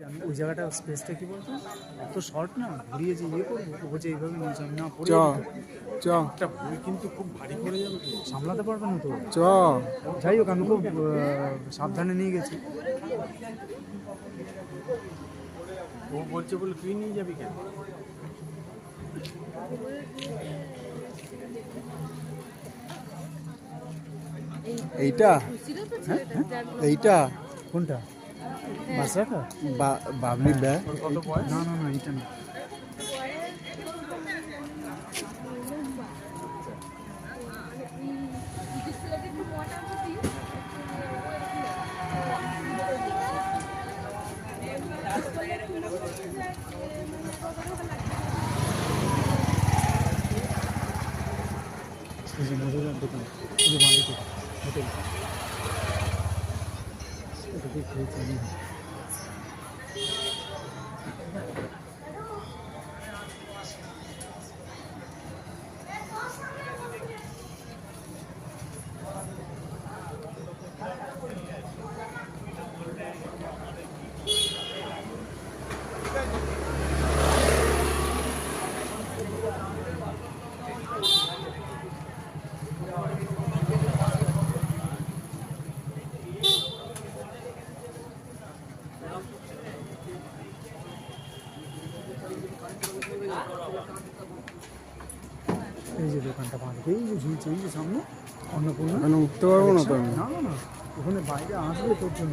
আমি ওই জায়গাটা স্পেসটা কি বলতো এত শর্ট না, ঘুরিয়ে যে ইয়ে করবো ও যে এইভাবে নিয়েছে আমি না পড়ে একটা বই কিন্তু খুব ভারী পড়ে যাবে, সামলাতে পারবে না তো। যাই হোক আমি খুব সাবধানে নিয়ে গেছি। ও বলছে বলে তুই নিয়ে যাবি কেন? এইটা এইটা কোনটা? বাচ্চাটা বাবলি ব্যাগ? কত বয়স? না না না এইটা না। মধুরের দোকান বাড়িতে হোটেল ওটাকে খেয়েছি আমি। এই যে দোকানটা বাঁধবে, এই যে ঝুলছে, এই যে সামনে অন্নপূর্ণা। ওখানে উঠতে পারবো না তো আমি। না না না, ওখানে বাইরে আসবে তোর জন্য।